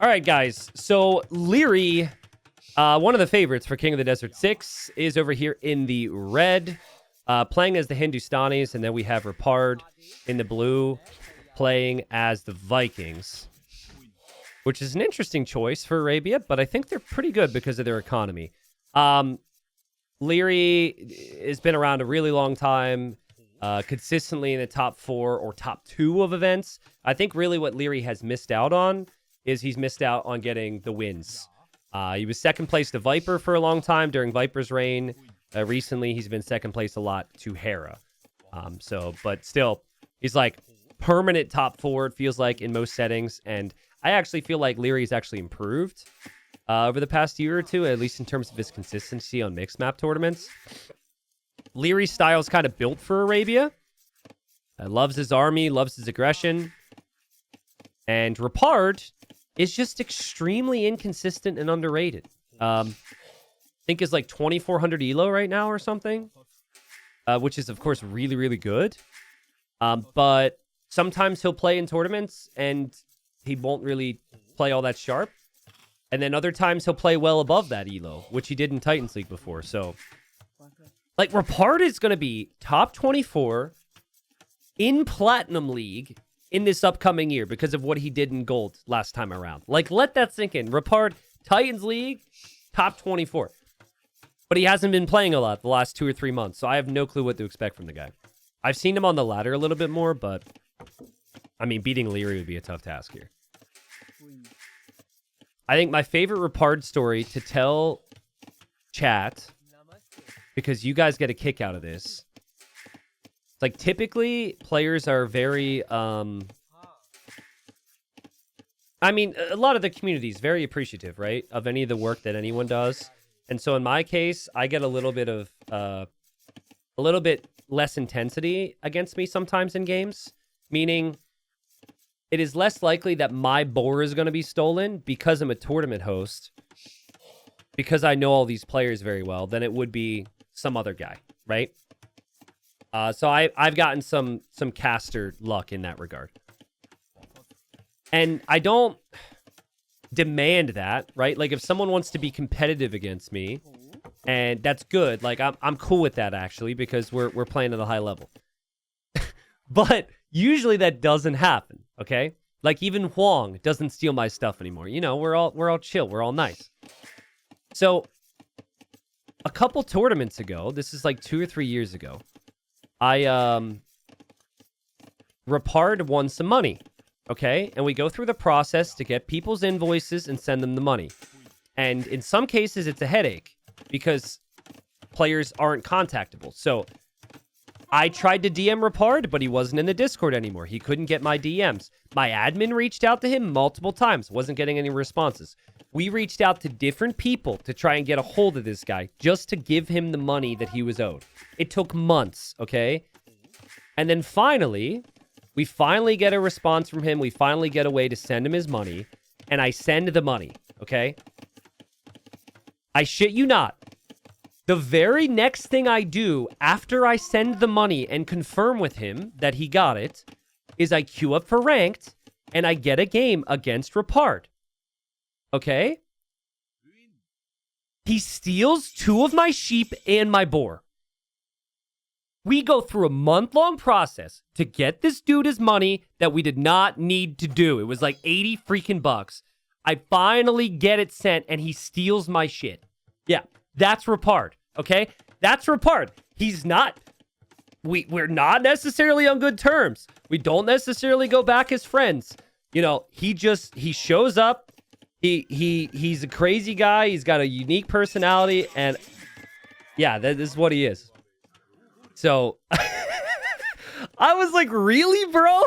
All right, guys. So Liereyy, one of the favorites for King of the Desert 6, is over here in the red, playing as the Hindustanis, and then we have Repard in the blue, playing as the Vikings, which is an interesting choice for Arabia, but I think they're pretty good because of their economy. Liereyy has been around a really long time, consistently in the top 4 or top 2 of events. I think really what Liereyy has missed out on is he's missed out on getting the wins. He was second place to Viper for a long time during Viper's reign. Recently, he's been second place a lot to Hera. But still, he's like permanent top 4, it feels like, in most settings. And I actually feel like Lierey's actually improved over the past year or two, at least in terms of his consistency on mixed map tournaments. Lierey's style is kind of built for Arabia. Loves his army, loves his aggression. And Repard is just extremely inconsistent and underrated. I think is like 2,400 elo right now or something, which is, of course, really, really good. But sometimes he'll play in tournaments and he won't really play all that sharp. And then other times he'll play well above that elo, which he did in Titans League before. So, like, Repard is going to be top 24 in Platinum League in this upcoming year because of what he did in Gold last time around. Like, let that sink in. Repard, Titans League, top 24. But he hasn't been playing a lot the last 2 or 3 months, so I have no clue what to expect from the guy. I've seen him on the ladder a little bit more, but, I mean, beating Liereyy would be a tough task here. I think my favorite Repard story to tell chat, because you guys get a kick out of this, like, typically, players are very, I mean, a lot of the community is very appreciative, right, of any of the work that anyone does. And so in my case, I get a little bit of, a little bit less intensity against me sometimes in games, meaning it is less likely that my boar is going to be stolen because I'm a tournament host, because I know all these players very well, than it would be some other guy, right? So I've gotten some caster luck in that regard. And I don't demand that, right? Like, if someone wants to be competitive against me, and that's good, like, I'm cool with that, actually, because we're playing at a high level. But usually that doesn't happen, okay? Like, even Huang doesn't steal my stuff anymore. You know, we're all chill, we're all nice. So, a couple tournaments ago, this is like 2 or 3 years ago, Repard won some money, okay? And we go through the process to get people's invoices and send them the money. And in some cases, it's a headache because players aren't contactable. So I tried to DM Repard, but he wasn't in the Discord anymore. He couldn't get my DMs. My admin reached out to him multiple times, wasn't getting any responses. We reached out to different people to try and get a hold of this guy just to give him the money that he was owed. It took months, okay? And then finally, we finally get a response from him. We finally get a way to send him his money, and I send the money, okay? I shit you not. The very next thing I do after I send the money and confirm with him that he got it is I queue up for ranked and I get a game against Repard. Okay? He steals 2 of my sheep and my boar. We go through a month-long process to get this dude his money that we did not need to do. It was like 80 freaking bucks. I finally get it sent and he steals my shit. Yeah, that's Repard. Okay? That's Repard. He's not... We're not necessarily on good terms. We don't necessarily go back as friends. You know, he shows up. He's a crazy guy. He's got a unique personality. And yeah, this is what he is. So I was like, really, bro?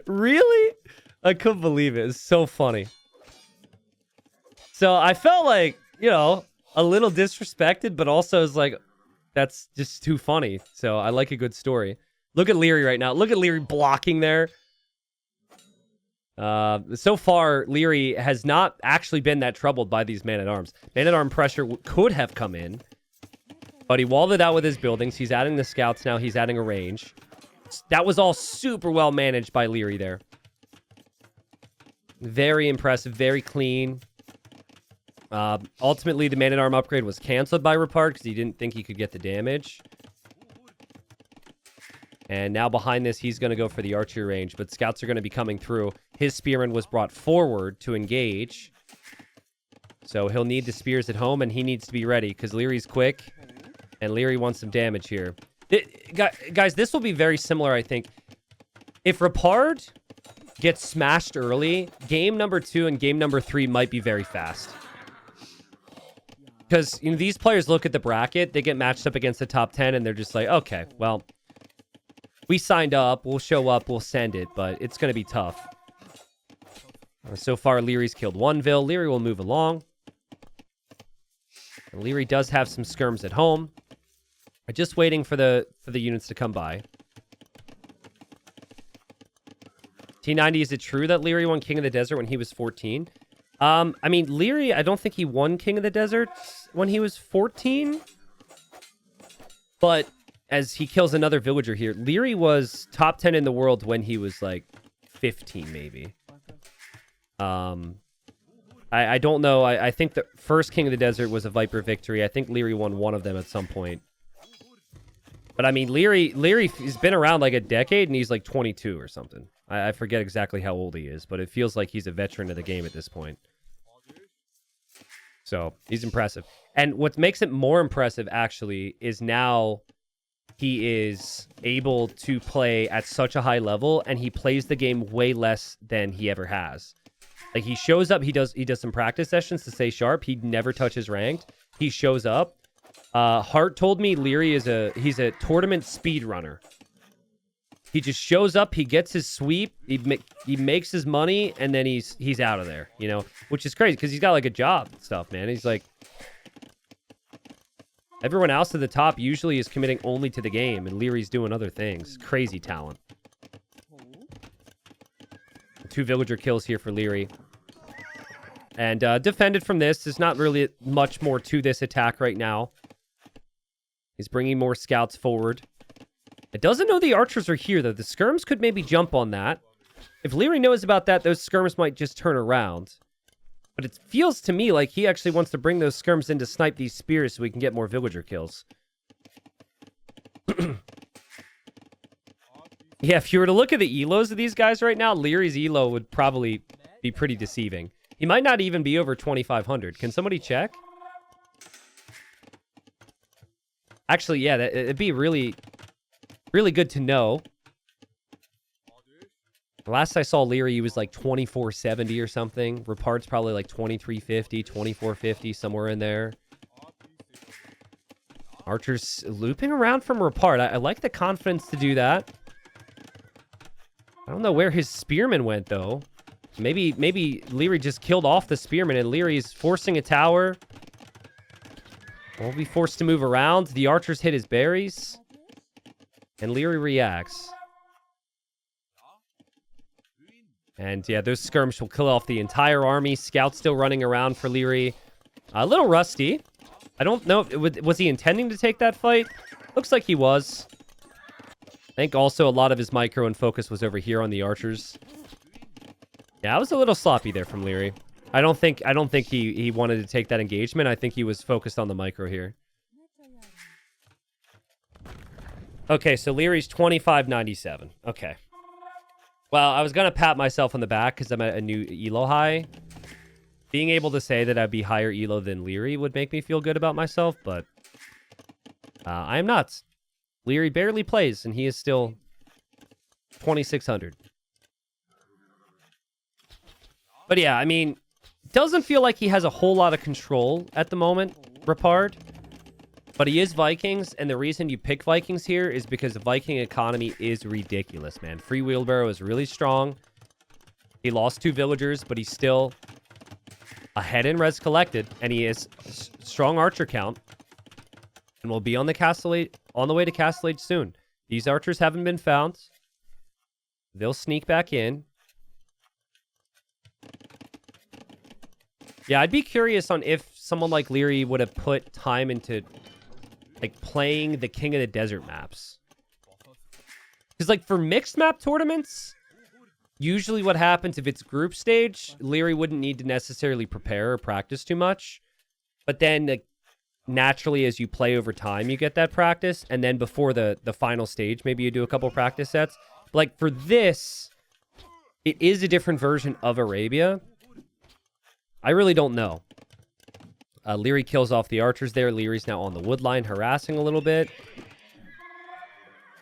Really? I couldn't believe it. It's so funny. So I felt like, you know, a little disrespected, but also is like, that's just too funny. So I like a good story. Look at Liereyy right now. Look at Liereyy blocking there. So far, Liereyy has not actually been that troubled by these man-at-arms. Man-at-arm pressure could have come in, but he walled it out with his buildings. He's adding the scouts now. He's adding a range. That was all super well managed by Liereyy there. Very impressive, very clean. Ultimately, the Man-at-Arm upgrade was canceled by Repard because he didn't think he could get the damage. And now behind this, he's going to go for the archery range, but scouts are going to be coming through. His spearman was brought forward to engage. So he'll need the spears at home, and he needs to be ready because Lierey's quick, and Liereyy wants some damage here. Guys, this will be very similar, I think. If Repard gets smashed early, game number 2 and game number 3 might be very fast. Because these players look at the bracket, they get matched up against the top 10, and they're just like, okay, well, we signed up, we'll show up, we'll send it, but it's going to be tough. So far, Lierey's killed one Vil. Liereyy will move along. And Liereyy does have some skirms at home. Just waiting for the units to come by. T90, is it true that Liereyy won King of the Desert when he was 14? I mean, Liereyy, I don't think he won King of the Desert when he was 14. But as he kills another villager here, Liereyy was top 10 in the world when he was like 15, maybe. I don't know. I think the first King of the Desert was a Viper victory. I think Liereyy won one of them at some point. But I mean, Liereyy has been around like a decade, and he's like 22 or something. I forget exactly how old he is, but it feels like he's a veteran of the game at this point. So he's impressive. And what makes it more impressive, actually, is now he is able to play at such a high level, and he plays the game way less than he ever has. Like, he shows up, he does some practice sessions to stay sharp. He never touches ranked. He shows up. Hart told me Liereyy he's a tournament speedrunner. He just shows up, he gets his sweep, he makes his money, and then he's out of there, you know, which is crazy because he's got like a job and stuff, man. He's like, everyone else at the top usually is committing only to the game, and Lierey's doing other things. Crazy talent. 2 villager kills here for Liereyy. And defended from this. There's not really much more to this attack right now. He's bringing more scouts forward. It doesn't know the archers are here, though. The skirms could maybe jump on that. If Liereyy knows about that, those skirms might just turn around. But it feels to me like he actually wants to bring those skirms in to snipe these spears so we can get more villager kills. Yeah, if you were to look at the elos of these guys right now, Lierey's elo would probably be pretty deceiving. He might not even be over 2,500. Can somebody check? Actually, yeah, it'd be really, really good to know. The last I saw Liereyy, he was like 2,470 or something. Repard's probably like 2,350, 2,450, somewhere in there. Archer's looping around from Repard. I like the confidence to do that. I don't know where his spearman went, though. Maybe Liereyy just killed off the spearman, and Lierey's forcing a tower. Won't be forced to move around. The archers hit his berries. And Liereyy reacts. And yeah, those skirms will kill off the entire army. Scouts still running around for Liereyy. A little rusty. I don't know. Was he intending to take that fight? Looks like he was. I think also a lot of his micro and focus was over here on the archers. Yeah, I was a little sloppy there from Liereyy. I don't think he wanted to take that engagement. I think he was focused on the micro here. Okay, so Lierey's 2597. Okay. Well, I was going to pat myself on the back because I'm at a new elo high. Being able to say that I'd be higher elo than Liereyy would make me feel good about myself, but I am not. Liereyy barely plays, and he is still 2,600. But yeah, I mean, doesn't feel like he has a whole lot of control at the moment, Repard. But he is Vikings, and the reason you pick Vikings here is because the Viking economy is ridiculous, man. Free wheelbarrow is really strong. He lost 2 villagers, but he's still ahead in res collected, and he is strong archer count, and will be on the way to Castle Age soon. These archers haven't been found. They'll sneak back in. Yeah, I'd be curious on if someone like Liereyy would have put time into like playing the King of the Desert maps. Because like for mixed map tournaments, usually what happens if it's group stage, Liereyy wouldn't need to necessarily prepare or practice too much. But then like, naturally, as you play over time, you get that practice. And then before the final stage, maybe you do a couple practice sets. But like for this, it is a different version of Arabia. I really don't know. Liereyy kills off the archers there. Lierey's now on the wood line, harassing a little bit.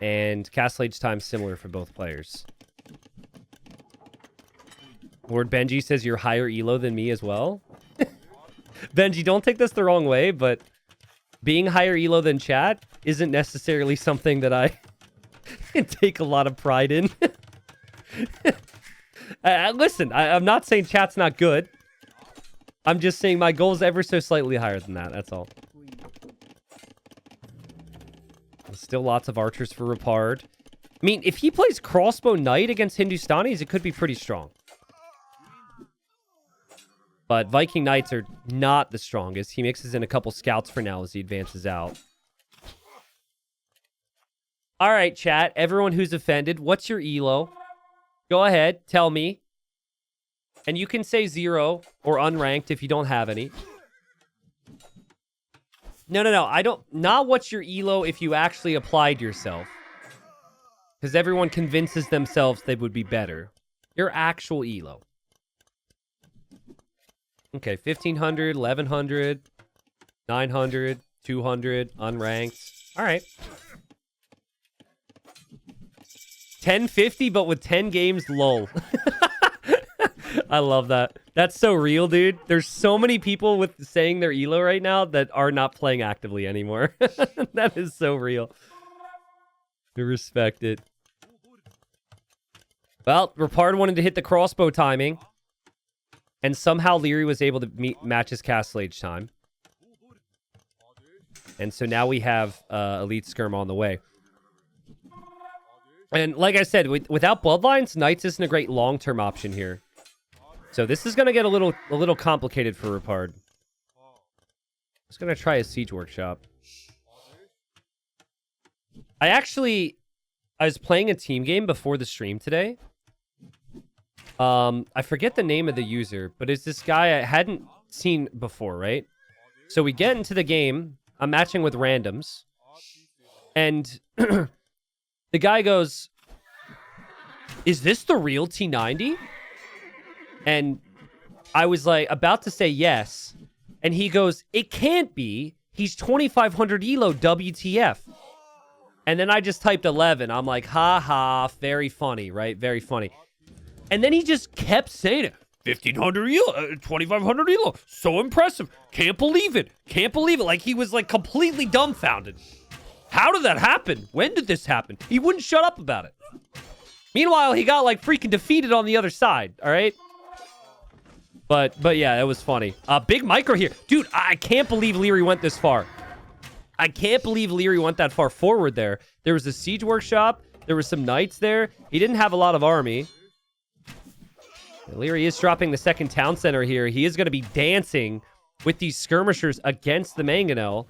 And castle age time similar for both players. Lord Benji says you're higher elo than me as well. Benji, don't take this the wrong way, but being higher elo than chat isn't necessarily something that I take a lot of pride in. Listen, I'm not saying chat's not good. I'm just saying my goal's ever so slightly higher than that. That's all. Still lots of archers for Repard. I mean, if he plays crossbow knight against Hindustanis, it could be pretty strong. But Viking knights are not the strongest. He mixes in a couple scouts for now as he advances out. All right, chat. Everyone who's offended, what's your elo? Go ahead. Tell me. And you can say 0 or unranked if you don't have any. No. I don't... Not what's your elo if you actually applied yourself. Because everyone convinces themselves they would be better. Your actual elo. Okay, 1,500, 1,100, 900, 200, unranked. All right. 1050, but with 10 games, lol. I love that. That's so real, dude. There's so many people with saying their elo right now that are not playing actively anymore. That is so real. I respect it. Well, Repard wanted to hit the crossbow timing. And somehow Liereyy was able to match his castle age time. And so now we have Elite Skirm on the way. And like I said, without Bloodlines, Knights isn't a great long-term option here. So this is going to get a little complicated for Repard. I was going to try a Siege Workshop. I was playing a team game before the stream today. I forget the name of the user, but it's this guy I hadn't seen before, right? So we get into the game. I'm matching with randoms. And the guy goes, "Is this the real T90?" And I was like, about to say yes. And he goes, "It can't be. He's 2,500 elo WTF." And then I just typed 11. I'm like, ha ha, very funny, right? Very funny. And then he just kept saying it. 1,500 elo, 2,500 elo. So impressive. Can't believe it. Can't believe it. Like he was like completely dumbfounded. How did that happen? When did this happen? He wouldn't shut up about it. Meanwhile, he got like freaking defeated on the other side. All right. But yeah, it was funny. Big micro here. Dude, I can't believe Liereyy went this far. I can't believe Liereyy went that far forward there. There was a siege workshop. There was some knights there. He didn't have a lot of army. Liereyy is dropping the second town center here. He is going to be dancing with these skirmishers against the Mangonel.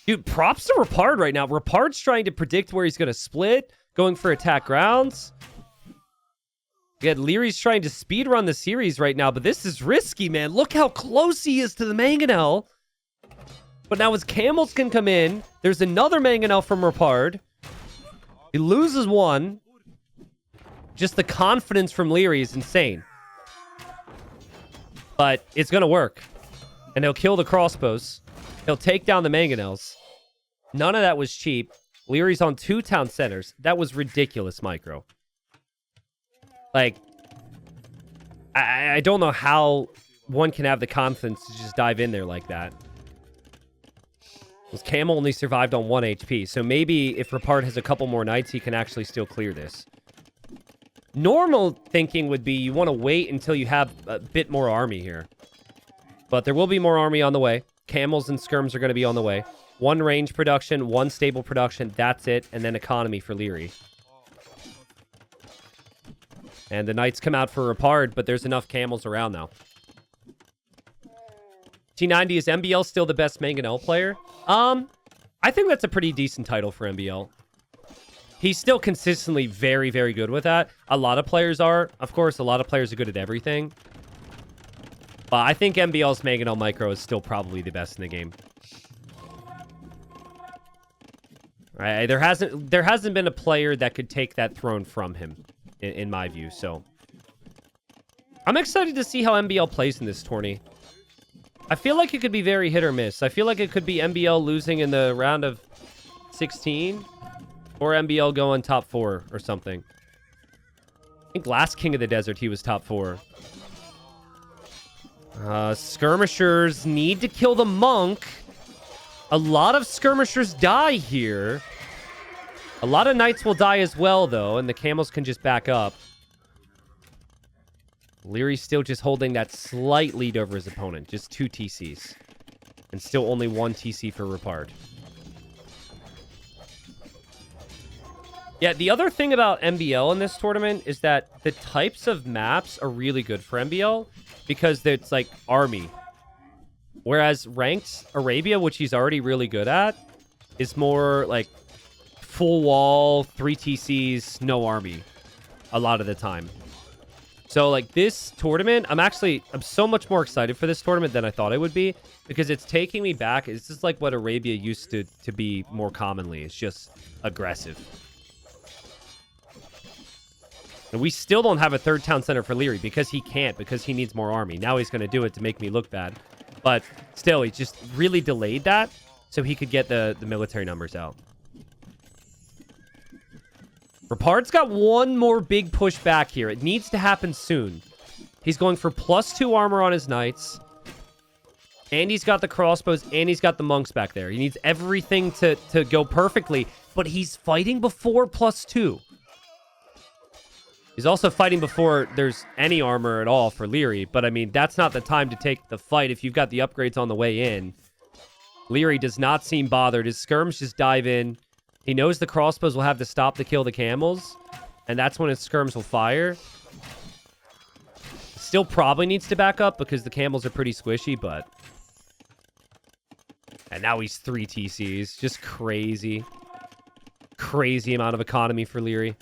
Dude, props to Repard right now. Repard's trying to predict where he's going to split, going for attack grounds. Yeah, Lierey's trying to speedrun the series right now, but this is risky, man. Look how close he is to the Mangonel. But now his camels can come in. There's another Mangonel from Repard. He loses one. Just the confidence from Liereyy is insane. But it's going to work. And he'll kill the crossbows. He'll take down the Mangonels. None of that was cheap. Lierey's on 2 town centers. That was ridiculous, Micro. Like, I don't know how one can have the confidence to just dive in there like that. This camel only survived on 1 HP. So maybe if Repard has a couple more knights, he can actually still clear this. Normal thinking would be you want to wait until you have a bit more army here. But there will be more army on the way. Camels and skirms are going to be on the way. 1 range production, 1 stable production. That's it. And then economy for Liereyy. And the knights come out for Repard, but there's enough camels around now. T90, is MBL still the best Mangonel player? I think that's a pretty decent title for MBL. He's still consistently very, very good with that. A lot of players are. Of course, a lot of players are good at everything. But I think MBL's Mangonel Micro is still probably the best in the game. Right, there hasn't been a player that could take that throne from him, in my view. So I'm excited to see how MBL plays in this tourney. I feel like it could be very hit or miss. I feel like it could be MBL losing in the round of 16, or MBL going top 4 or something. I think last King of the Desert he was top 4. Skirmishers need to kill the monk. A lot of skirmishers die here. A lot of knights will die as well, though, and the camels can just back up. Lierey's still just holding that slight lead over his opponent. Just 2 TCs. And still only 1 TC for Repard. Yeah, the other thing about MBL in this tournament is that the types of maps are really good for MBL because it's like army. Whereas ranked Arabia, which he's already really good at, is more like full wall, 3 TCs, no army a lot of the time. So like this tournament, I'm so much more excited for this tournament than I thought I would be because it's taking me back. It's just like what Arabia used to be more commonly. It's just aggressive. And we still don't have a 3rd town center for Liereyy because he can't, because he needs more army. Now he's going to do it to make me look bad. But still, he just really delayed that so he could get the military numbers out. Repard's got one more big push back here. It needs to happen soon. He's going for +2 armor on his knights. And he's got the crossbows, and he's got the monks back there. He needs everything to go perfectly, but he's fighting before +2. He's also fighting before there's any armor at all for Liereyy, but I mean, that's not the time to take the fight if you've got the upgrades on the way in. Liereyy does not seem bothered. His skirms just dive in. He knows the crossbows will have to stop to kill the camels, and that's when his skirms will fire. Still probably needs to back up because the camels are pretty squishy, but... And now he's 3 TCs. Just crazy. Crazy amount of economy for Liereyy.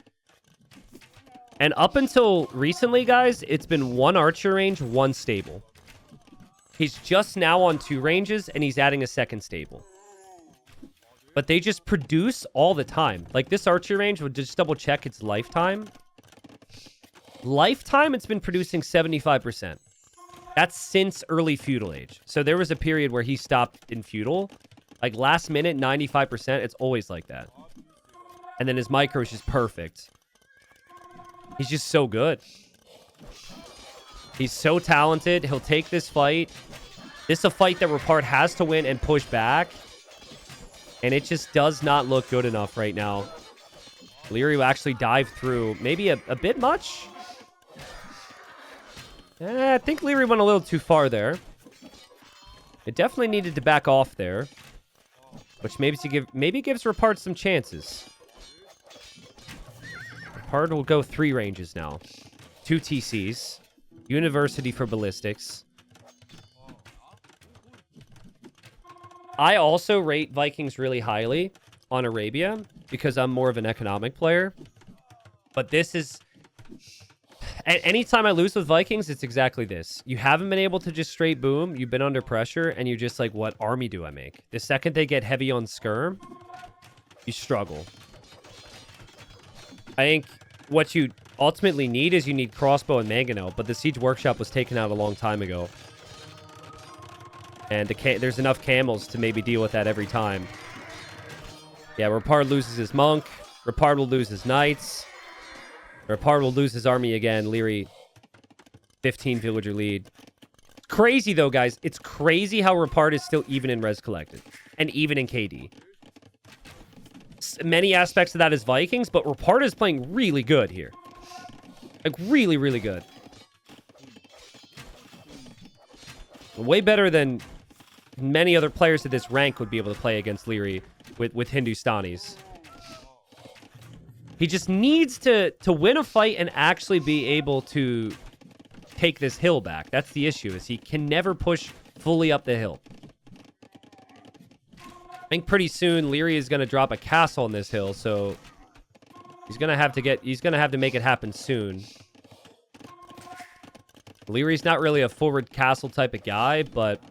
And up until recently, guys, it's been 1 archer range, 1 stable. He's just now on 2 ranges, and he's adding a 2nd stable. But they just produce all the time. Like, this archer range, would just double check its lifetime. Lifetime, it's been producing 75%. That's since early feudal age. So there was a period where he stopped in feudal. Like, last minute, 95%. It's always like that. And then his micro is just perfect. He's just so good. He's so talented. He'll take this fight. This is a fight that Repard has to win and push back. And it just does not look good enough right now. Liereyy will actually dive through. Maybe a bit much? I think Liereyy went a little too far there. It definitely needed to back off there. Which maybe gives Repard some chances. Repard will go 3 ranges now. 2 TCs. University for ballistics. I also rate Vikings really highly on Arabia because I'm more of an economic player. But this is... Anytime I lose with Vikings, it's exactly this. You haven't been able to just straight boom. You've been under pressure, and you're just like, what army do I make? The second they get heavy on skirm, you struggle. I think what you ultimately need is you need crossbow and mangonel, but the Siege Workshop was taken out a long time ago. And there's enough camels to maybe deal with that every time. Yeah, Repard loses his monk. Repard will lose his knights. Repard will lose his army again. Liereyy, 15 villager lead. Crazy, though, guys. It's crazy how Repard is still even in res collected. And even in KD. Many aspects of that is Vikings, but Repard is playing really good here. Like, really, really good. Way better than many other players at this rank would be able to play against Liereyy with Hindustanis. He just needs to win a fight and actually be able to take this hill back. That's the issue, is he can never push fully up the hill. I think pretty soon Liereyy is going to drop a castle on this hill, so He's gonna have to make it happen soon. Lierey's not really a forward castle type of guy, but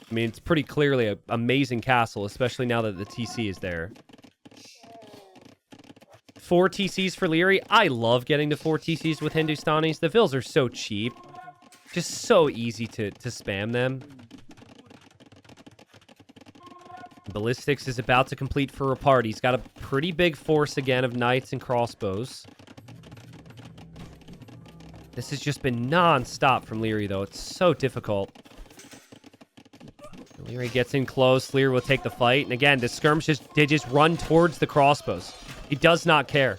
I mean, it's pretty clearly an amazing castle, especially now that the TC is there. 4 TCs for Liereyy. I love getting to 4 TCs with Hindustanis. The vills are so cheap. Just so easy to spam them. Ballistics is about to complete for Repard. He's got a pretty big force again of knights and crossbows. This has just been non-stop from Liereyy, though. It's so difficult. Liereyy gets in close. Liereyy will take the fight. And again, the skirmishes, they just run towards the crossbows. He does not care.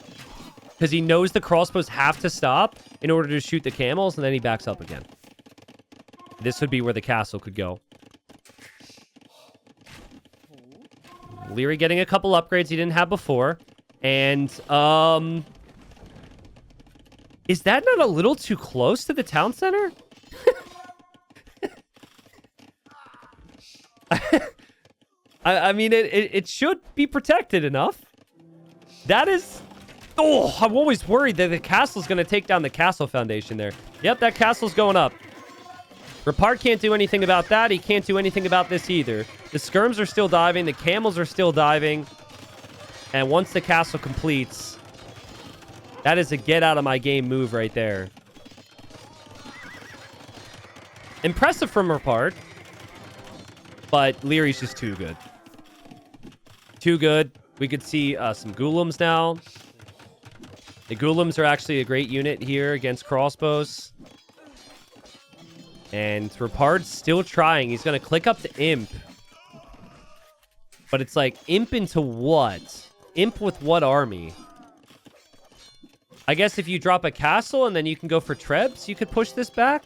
Because he knows the crossbows have to stop in order to shoot the camels, and then he backs up again. This would be where the castle could go. Liereyy getting a couple upgrades he didn't have before. And, is that not a little too close to the town center? I mean, it should be protected enough. That is... Oh, I'm always worried that the castle's going to take down the castle foundation there. Yep, that castle's going up. Repard can't do anything about that. He can't do anything about this either. The skirms are still diving. The camels are still diving. And once the castle completes, that is a get out of my game move right there. Impressive from Repard. But Lierey's just too good. Too good. We could see some Ghoulims now. The Ghoulims are actually a great unit here against crossbows. And Repard's still trying. He's going to click up to Imp. But it's like, Imp into what? Imp with what army? I guess if you drop a castle and then you can go for Trebs, you could push this back.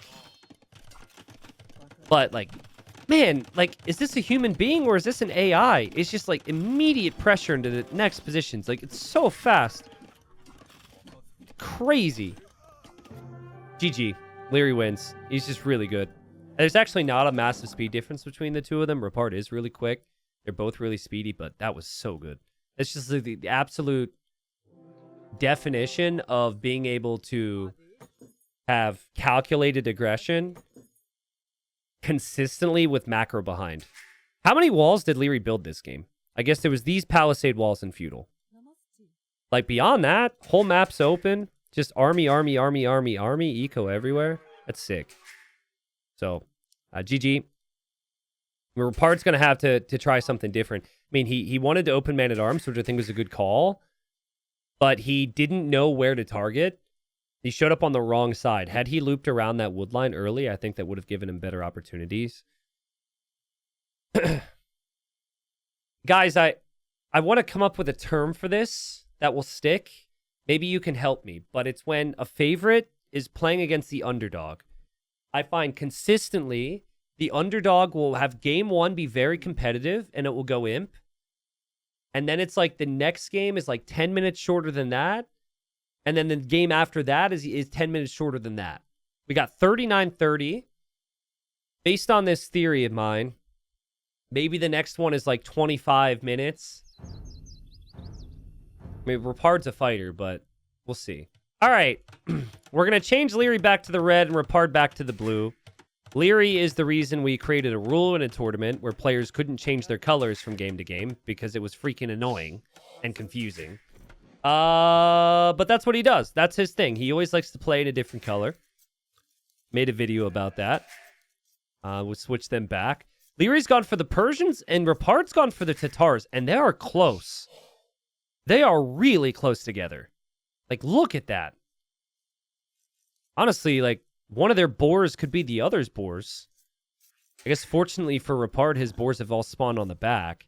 But, like, man, like, is this a human being or is this an AI? It's just, like, immediate pressure into the next positions. Like, it's so fast. Crazy. GG. Liereyy wins. He's just really good. There's actually not a massive speed difference between the two of them. Repard is really quick. They're both really speedy, but that was so good. It's just the absolute definition of being able to have calculated aggression consistently with macro behind. How many walls did Liereyy build this game? I guess there was these palisade walls in feudal. Like, beyond that, whole map's open. Just army, army, army, army, army, eco everywhere. That's sick. So, GG. Repard's going to have to try something different. I mean, he wanted to open man-at-arms, which I think was a good call. But he didn't know where to target. He showed up on the wrong side. Had he looped around that wood line early, I think that would have given him better opportunities. Guys, I want to come up with a term for this that will stick. Maybe you can help me, but it's when a favorite is playing against the underdog. I find consistently the underdog will have game one be very competitive and it will go imp. And then it's like the next game is like 10 minutes shorter than that. And then the game after that is 10 minutes shorter than that. We got 39-30. Based on this theory of mine, maybe the next one is like 25 minutes. I mean, Repard's a fighter, but we'll see. All right. We're going to change Liereyy back to the red and Repard back to the blue. Liereyy is the reason we created a rule in a tournament where players couldn't change their colors from game to game because it was freaking annoying and confusing. But that's what he does. That's his thing. He always likes to play in a different color. Made a video about that. We'll switch them back. Lierey's gone for the Persians and Repard's gone for the Tatars, and they are close. They are really close together. Like, look at that. Honestly, like, one of their boars could be the other's boars. I guess, fortunately for Repard, his boars have all spawned on the back.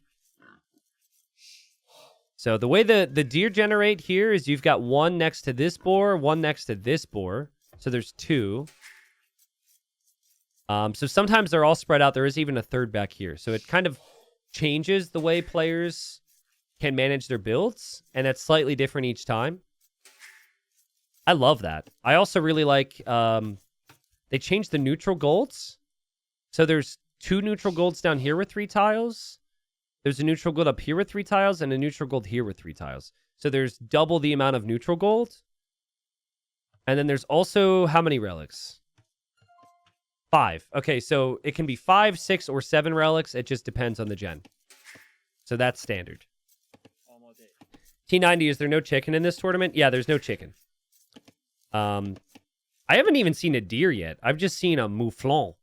So, the way the deer generate here is you've got one next to this boar, one next to this boar. So, there's two. So, sometimes they're all spread out. There is even a third back here. So, it kind of changes the way players can manage their builds, and that's slightly different each time. I love that. I also really like they changed the neutral golds. So there's 2 neutral golds down here with 3 tiles. There's a neutral gold up here with 3 tiles and a neutral gold here with 3 tiles. So there's double the amount of neutral gold. And then there's also how many relics? 5. Okay, so it can be 5, 6, or 7 relics. It just depends on the gen. So that's standard. T90, is there no chicken in this tournament? Yeah, there's no chicken. I haven't even seen a deer yet. I've just seen a mouflon.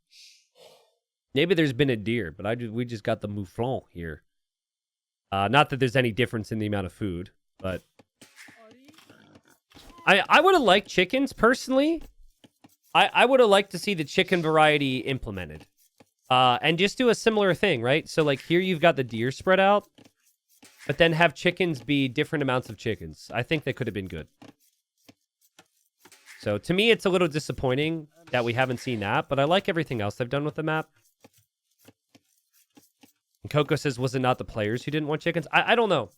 Maybe there's been a deer, but we just got the mouflon here. Not that there's any difference in the amount of food, but I would have liked chickens, personally. I would have liked to see the chicken variety implemented. And just do a similar thing, right? So, like, here you've got the deer spread out, but then have chickens be different amounts of chickens. I think that could have been good. So, to me, it's a little disappointing that we haven't seen that, but I like everything else they've done with the map. And Coco says, was it not the players who didn't want chickens? I don't know.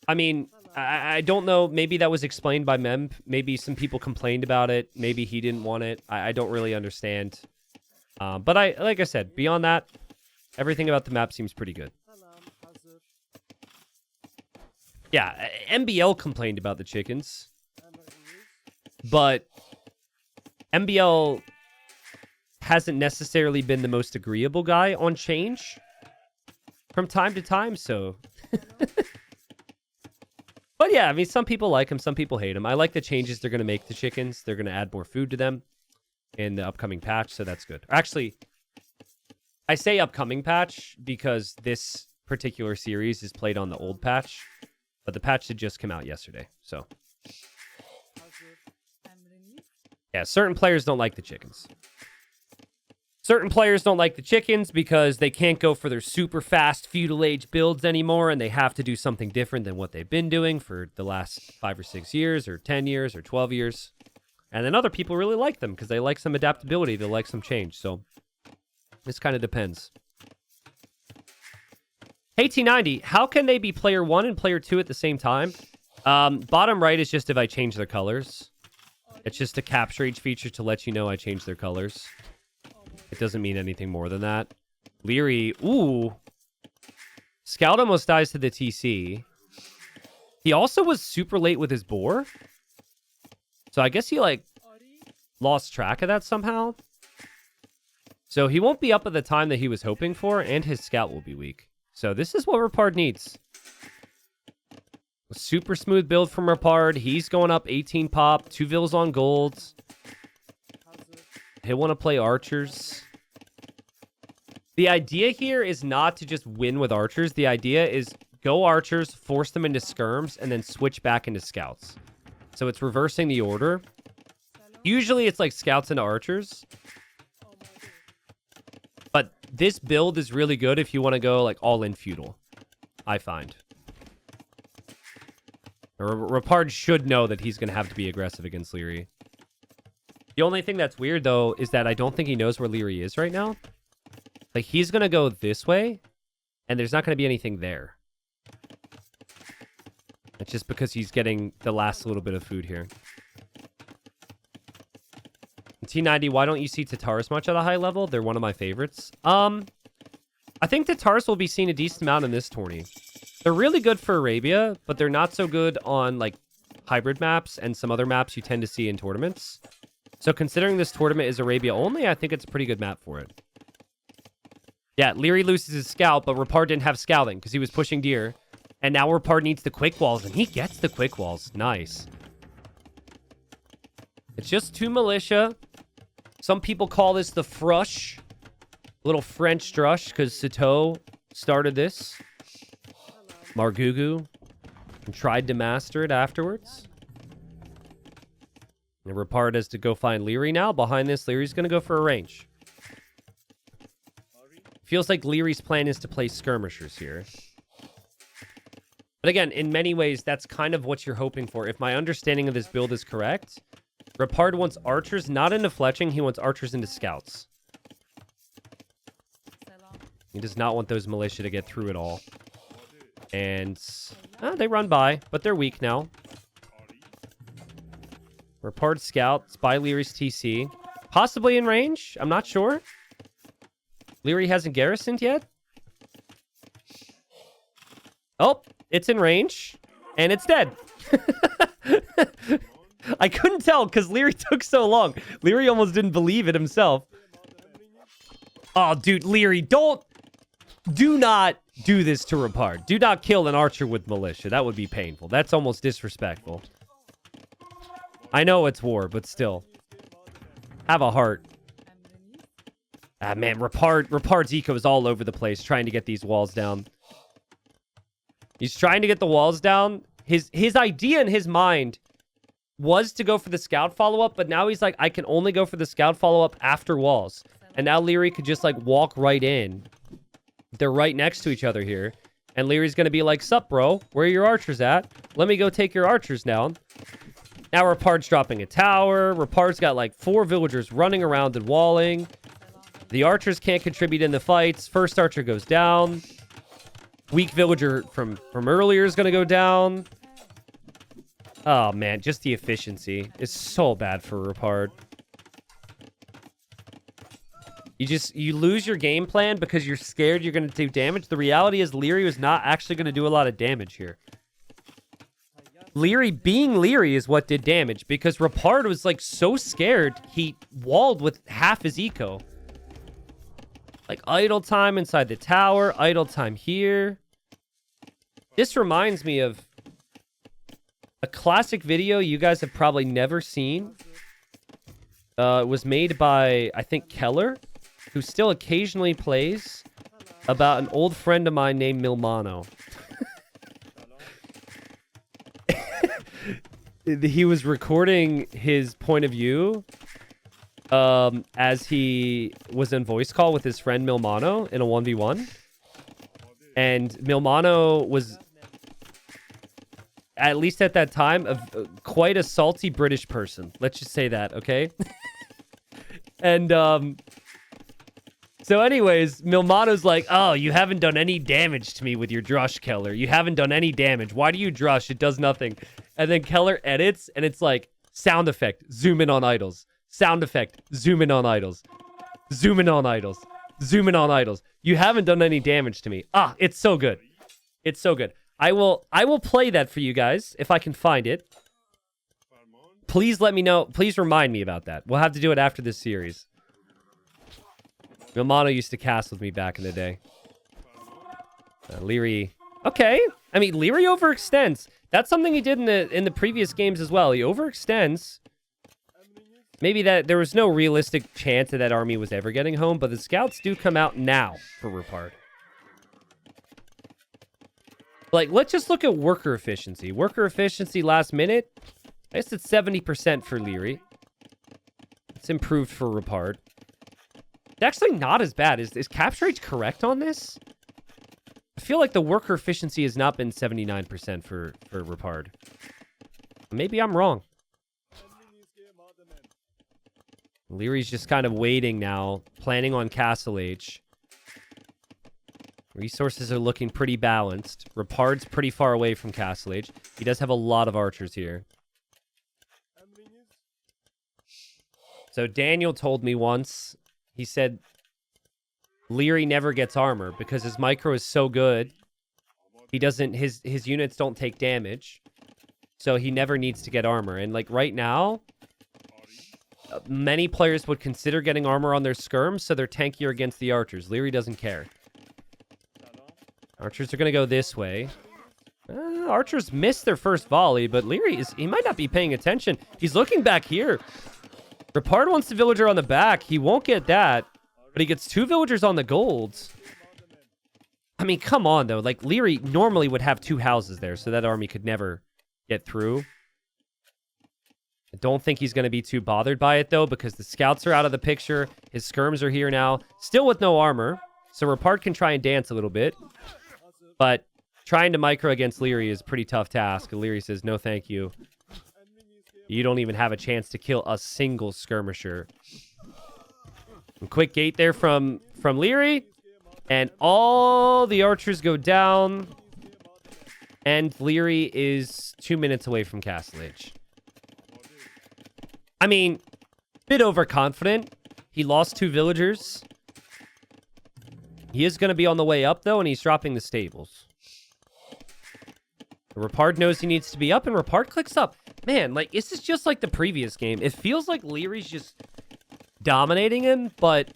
I mean, I don't know. Maybe that was explained by Mem. Maybe some people complained about it. Maybe he didn't want it. I don't really understand. But like I said, beyond that, everything about the map seems pretty good. Yeah, MBL complained about the chickens. But MBL hasn't necessarily been the most agreeable guy on change from time to time, so... But yeah, I mean, some people like him, some people hate him. I like the changes they're going to make to chickens. They're going to add more food to them in the upcoming patch, so that's good. Actually, I say upcoming patch because this particular series is played on the old patch, but the patch did just come out yesterday, so... Yeah, certain players don't like the chickens. Certain players don't like the chickens because they can't go for their super fast feudal age builds anymore, and they have to do something different than what they've been doing for the last 5 or 6 years, or 10 years, or 12 years. And then other people really like them because they like some adaptability, they like some change. So this kind of depends. Hey T90, how can they be player 1 and player 2 at the same time? Bottom right is just if I change their colors. It's just a capture each feature to let you know I changed their colors. It doesn't mean anything more than that. Liereyy, ooh. Scout almost dies to the TC. He also was super late with his boar. So I guess he, like, lost track of that somehow. So he won't be up at the time that he was hoping for, and his scout will be weak. So this is what Repard needs. A super smooth build from Repard. He's going up 18 pop, 2 vills on golds. He'll want to play archers. The idea here is not to just win with archers. The idea is go archers, force them into skirms, and then switch back into scouts. So it's reversing the order. Usually it's like scouts into archers. But this build is really good if you want to go like all in feudal, I find. Repard should know that he's going to have to be aggressive against Liereyy. The only thing that's weird, though, is that I don't think he knows where Liereyy is right now. Like, he's going to go this way, and there's not going to be anything there. It's just because he's getting the last little bit of food here. T90, why don't you see Tatars much at a high level? They're one of my favorites. I think Tatars will be seen a decent amount in this tourney. They're really good for Arabia, but they're not so good on, like, hybrid maps and some other maps you tend to see in tournaments. So considering this tournament is Arabia only, I think it's a pretty good map for it. Yeah, Liereyy loses his scout, but Repard didn't have scouting because he was pushing deer. And now Repard needs the quick walls, and he gets the quick walls. Nice. It's just 2 militia. Some people call this the Frush. Little French drush, because Sito started this. Margugu. And tried to master it afterwards. And Repard has to go find Liereyy now. Behind this, Lierey's going to go for a range. Feels like Lierey's plan is to play skirmishers here. But again, in many ways, that's kind of what you're hoping for. If my understanding of this build is correct, Repard wants archers not into fletching. He wants archers into scouts. He does not want those militia to get through it all. And they run by, but they're weak now. Repard scout, spy Lierey's TC. Possibly in range. I'm not sure. Liereyy hasn't garrisoned yet. Oh, it's in range. And it's dead. I couldn't tell because Liereyy took so long. Liereyy almost didn't believe it himself. Oh, dude, Liereyy, do not do this to Repard. Do not kill an archer with militia. That would be painful. That's almost disrespectful. I know it's war, but still. Have a heart. Ah, man, Repard's eco is all over the place trying to get these walls down. He's trying to get the walls down. His idea in his mind was to go for the scout follow-up, but now he's like, I can only go for the scout follow-up after walls. And now Liereyy could just, like, walk right in. They're right next to each other here. And Leary's going to be like, sup, bro? Where are your archers at? Let me go take your archers down. Now Repard's dropping a tower. Repard's got, like, 4 villagers running around and walling. The archers can't contribute in the fights. First archer goes down. Weak villager from earlier is going to go down. Oh, man. Just the efficiency is so bad for Repard. You lose your game plan because you're scared you're going to do damage. The reality is Liereyy is not actually going to do a lot of damage here. Liereyy being Liereyy is what did damage because Repard was like so scared he walled with half his eco. Like idle time inside the tower, idle time here. This reminds me of a classic video you guys have probably never seen. It was made by, I think, Keller, who still occasionally plays, about an old friend of mine named Milmano. He was recording his point of view as he was in voice call with his friend Milmano in a 1v1. And Milmano was, at least at that time, quite a salty British person. Let's just say that, okay? And, so anyways, Milmano's like, oh, you haven't done any damage to me with your drush, Keller. You haven't done any damage. Why do you drush? It does nothing. And then Keller edits, and it's like, sound effect, zoom in on idols. Sound effect, zoom in on idols. Zoom in on idols. Zoom in on idols. You haven't done any damage to me. Ah, it's so good. It's so good. I will play that for you guys, if I can find it. Please let me know. Please remind me about that. We'll have to do it after this series. Milmano used to cast with me back in the day. Liereyy. Okay. I mean, Liereyy overextends. That's something he did in the previous games as well. He overextends. Maybe that there was no realistic chance that army was ever getting home, but the scouts do come out now for Repard. Like, let's just look at worker efficiency. Worker efficiency last minute. I guess it's 70% for Liereyy. It's improved for Repard. It's actually not as bad. Is capture rate correct on this? I feel like the worker efficiency has not been 79% for Repard. Maybe I'm wrong. Leary's just kind of waiting now, planning on Castle Age. Resources are looking pretty balanced. Repard's pretty far away from Castle Age. He does have a lot of archers here. So Daniel told me once, he said Liereyy never gets armor because his micro is so good. He doesn't, his units don't take damage. So he never needs to get armor. And like right now, many players would consider getting armor on their skirms, so they're tankier against the archers. Liereyy doesn't care. Archers are going to go this way. Archers missed their first volley, but Liereyy, he might not be paying attention. He's looking back here. Repard wants the villager on the back. He won't get that, but he gets 2 villagers on the golds. I mean, come on, though. Like, Liereyy normally would have 2 houses there, so that army could never get through. I don't think he's going to be too bothered by it, though, because the scouts are out of the picture. His skirms are here now, still with no armor. So Repard can try and dance a little bit. But trying to micro against Liereyy is a pretty tough task. Liereyy says, no, thank you. You don't even have a chance to kill a single skirmisher. And quick gate there from Liereyy. And all the archers go down. And Liereyy is 2 minutes away from Castle Age. I mean, bit overconfident. He lost 2 villagers. He is going to be on the way up, though, and he's dropping the stables. Repard knows he needs to be up, and Repard clicks up. Man, like, this is just like the previous game. It feels like Lierey's just dominating him, but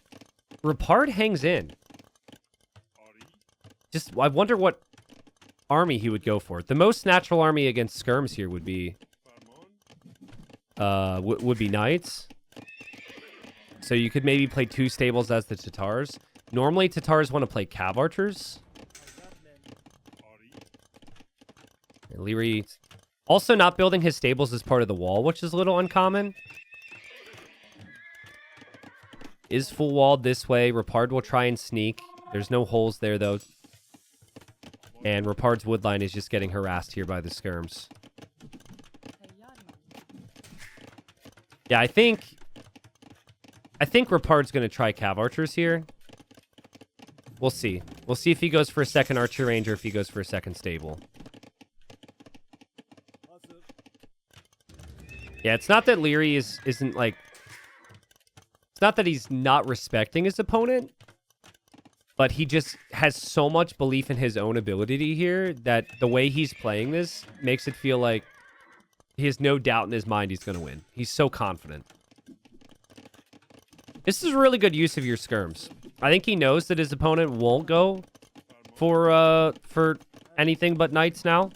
Repard hangs in. Just, I wonder what army he would go for. The most natural army against skirms here would be... would be knights. So you could maybe play 2 stables as the Tatars. Normally, Tatars want to play cav archers. And Liereyy also not building his stables as part of the wall, which is a little uncommon. Is full walled this way. Repard will try and sneak. There's no holes there, though. And Repard's woodline is just getting harassed here by the skirms. Yeah, I think Repard's going to try cav archers here. We'll see. We'll see if he goes for a second archer range or if he goes for a second stable. Yeah, it's not that Liereyy isn't like... It's not that he's not respecting his opponent, but he just has so much belief in his own ability here that the way he's playing this makes it feel like he has no doubt in his mind he's going to win. He's so confident. This is a really good use of your skirms. I think he knows that his opponent won't go for anything but knights now.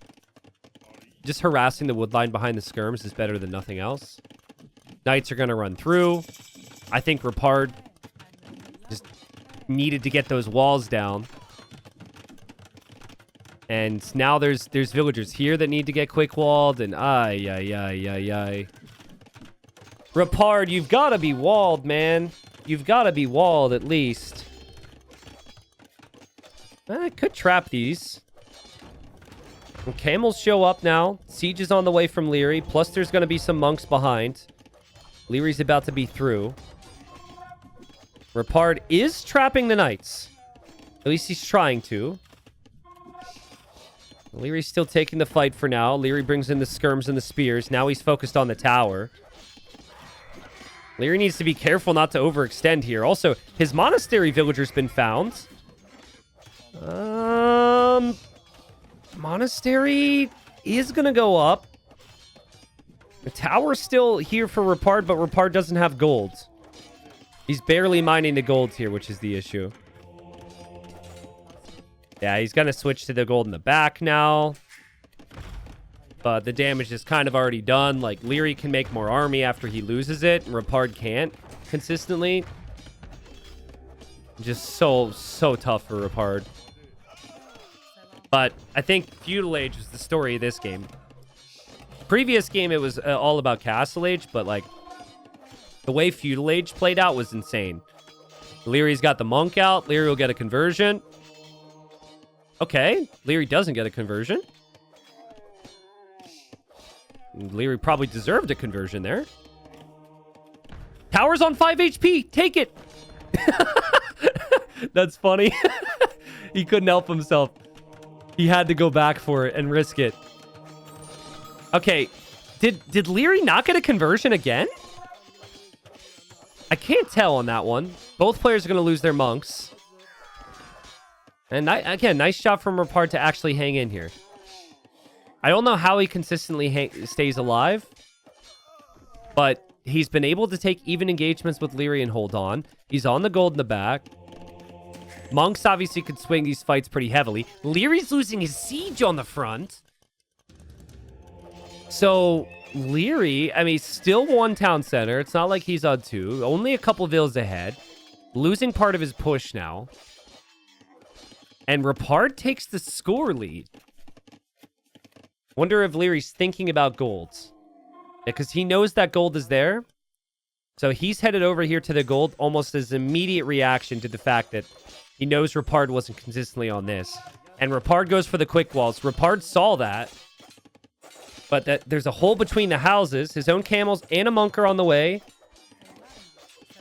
Just harassing the woodline behind the skirms is better than nothing else. Knights are going to run through. I think Repard just needed to get those walls down. And now there's villagers here that need to get quick walled, and ay. Repard, you've got to be walled, man. You've got to be walled at least. I could trap these. And camels show up now. Siege is on the way from Liereyy. Plus, there's going to be some monks behind. Lierey's about to be through. Repard is trapping the knights. At least he's trying to. Lierey's still taking the fight for now. Liereyy brings in the skirms and the spears. Now he's focused on the tower. Liereyy needs to be careful not to overextend here. Also, his monastery villager's been found. Monastery is going to go up. The tower's still here for Repard, but Repard doesn't have gold. He's barely mining the gold here, which is the issue. Yeah, he's going to switch to the gold in the back now. But the damage is kind of already done. Like, Liereyy can make more army after he loses it, and Repard can't consistently. Just so tough for Repard. But I think Feudal Age is the story of this game. Previous game, it was all about Castle Age, but, like, the way Feudal Age played out was insane. Lierey's got the monk out. Liereyy will get a conversion. Okay, Liereyy doesn't get a conversion. Liereyy probably deserved a conversion there. Tower's on 5 HP. Take it. That's funny. He couldn't help himself. He had to go back for it and risk it. Okay, did Liereyy not get a conversion again? I can't tell on that one. Both players are going to lose their monks. And again, nice job from Repard to actually hang in here. I don't know how he consistently stays alive, but he's been able to take even engagements with Liereyy and hold on. He's on the gold in the back. Monks obviously could swing these fights pretty heavily. Lierey's losing his siege on the front. So Liereyy, I mean, still one town center. It's not like he's on 2. Only a couple villas ahead. Losing part of his push now. And Repard takes the score lead. Wonder if Lierey's thinking about golds. Because he knows that gold is there. So he's headed over here to the gold almost as an immediate reaction to the fact that he knows Repard wasn't consistently on this. And Repard goes for the quick walls. Repard saw that. But there's a hole between the houses. His own camels and a monk are on the way.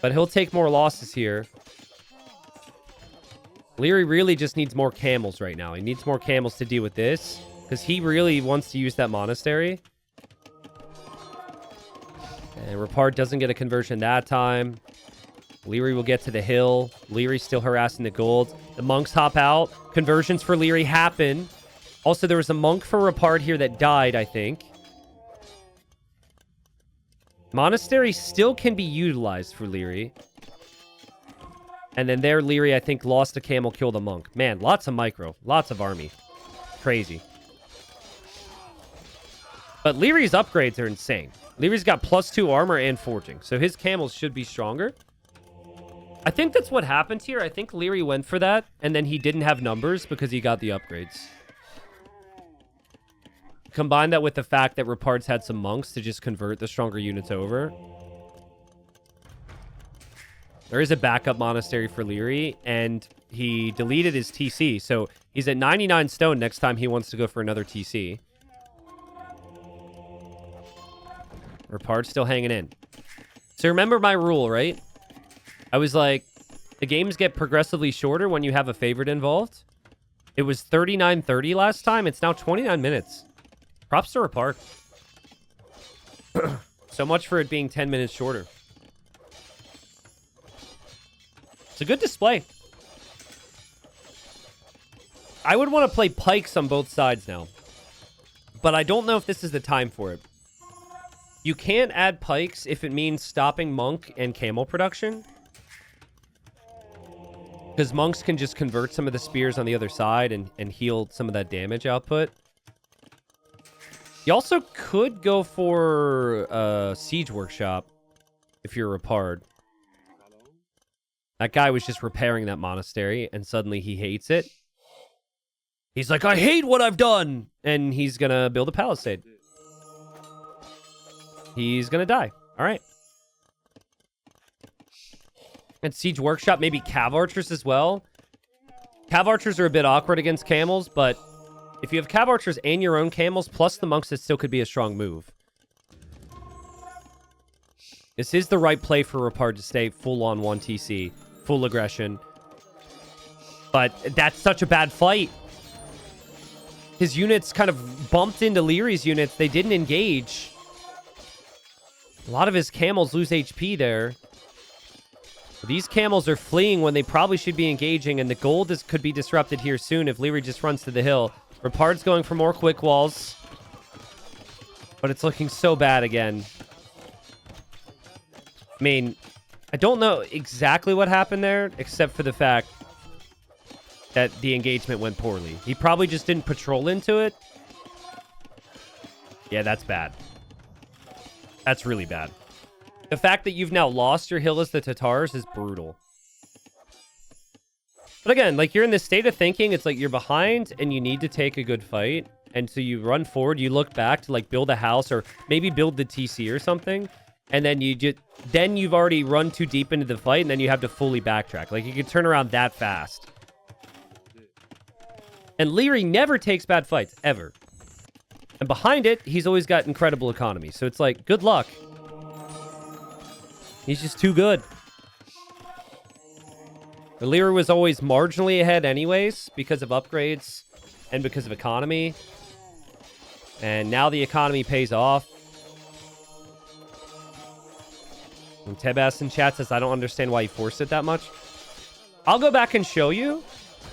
But he'll take more losses here. Liereyy really just needs more camels right now. He needs more camels to deal with this. Because he really wants to use that monastery. And Repard doesn't get a conversion that time. Liereyy will get to the hill. Lierey's still harassing the gold. The monks hop out. Conversions for Liereyy happen. Also, there was a monk for Repard here that died, I think. Monastery still can be utilized for Liereyy. And then there, Liereyy, I think, lost a camel, killed a monk. Man, lots of micro. Lots of army. Crazy. But Lierey's upgrades are insane. Lierey's got +2 armor and forging. So his camels should be stronger. I think that's what happened here. I think Liereyy went for that. And then he didn't have numbers because he got the upgrades. Combine that with the fact that Repard's had some monks to just convert the stronger units over. There is a backup monastery for Liereyy, and he deleted his TC, so he's at 99 stone next time he wants to go for another TC. Repard's still hanging in. So remember my rule, right? I was like, the games get progressively shorter when you have a favorite involved. It was 39:30 last time. It's now 29 minutes. Props to Repard. So much for it being 10 minutes shorter. It's a good display. I would want to play pikes on both sides now. But I don't know if this is the time for it. You can't add pikes if it means stopping monk and camel production. Because monks can just convert some of the spears on the other side and heal some of that damage output. You also could go for a siege workshop if you're a Repard. That guy was just repairing that monastery, and suddenly he hates it. He's like, I hate what I've done! And he's gonna build a palisade. He's gonna die. Alright. And siege workshop, maybe cav archers as well. Cav archers are a bit awkward against camels, but if you have cav archers and your own camels, plus the monks, it still could be a strong move. This is the right play for Repard to stay full on 1 TC. Full aggression. But that's such a bad fight. His units kind of bumped into Lierey's units. They didn't engage. A lot of his camels lose HP there. These camels are fleeing when they probably should be engaging, and the gold could be disrupted here soon if Liereyy just runs to the hill. Repard's going for more quick walls. But it's looking so bad again. I mean, I don't know exactly what happened there, except for the fact that the engagement went poorly. He probably just didn't patrol into it. Yeah, that's bad. That's really bad. The fact that you've now lost your hill as the Tatars is brutal. But again, like, you're in this state of thinking, it's like you're behind and you need to take a good fight. And so you run forward, you look back to, like, build a house or maybe build the TC or something. And then you've already run too deep into the fight, and then you have to fully backtrack. Like, you can turn around that fast. And Liereyy never takes bad fights, ever. And behind it, he's always got incredible economy. So it's like, good luck. He's just too good. Liereyy was always marginally ahead anyways, because of upgrades and because of economy. And now the economy pays off. And Tebas in chat says, I don't understand why he forced it that much. I'll go back and show you.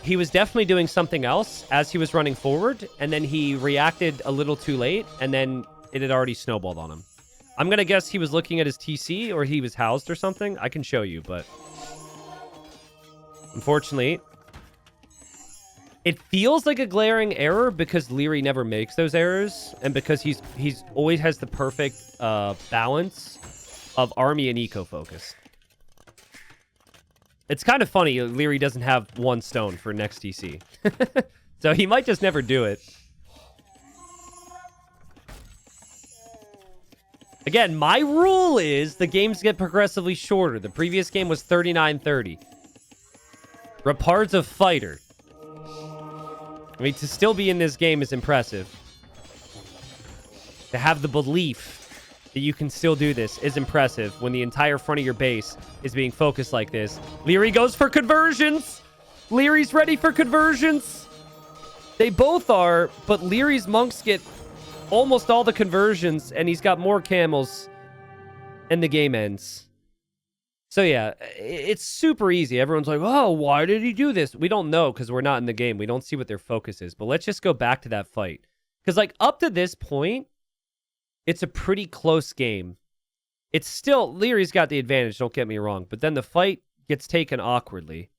He was definitely doing something else as he was running forward, and then he reacted a little too late, and then it had already snowballed on him. I'm going to guess he was looking at his TC, or he was housed or something. I can show you, but unfortunately, it feels like a glaring error because Liereyy never makes those errors, and because he's always has the perfect balance of army and eco focus. It's kind of funny Liereyy doesn't have 1 stone for next TC. So he might just never do it. Again, my rule is the games get progressively shorter. The previous game was 39:30. Repard's a fighter. I mean, to still be in this game is impressive. To have the belief that you can still do this is impressive when the entire front of your base is being focused like this. Liereyy goes for conversions. Lierey's ready for conversions. They both are, but Lierey's monks get almost all the conversions, and he's got more camels, and the game ends. So yeah, it's super easy. Everyone's like, oh, why did he do this? We don't know because we're not in the game. We don't see what their focus is. But let's just go back to that fight. Because like up to this point, it's a pretty close game. It's still, Lierey's got the advantage, don't get me wrong. But then the fight gets taken awkwardly.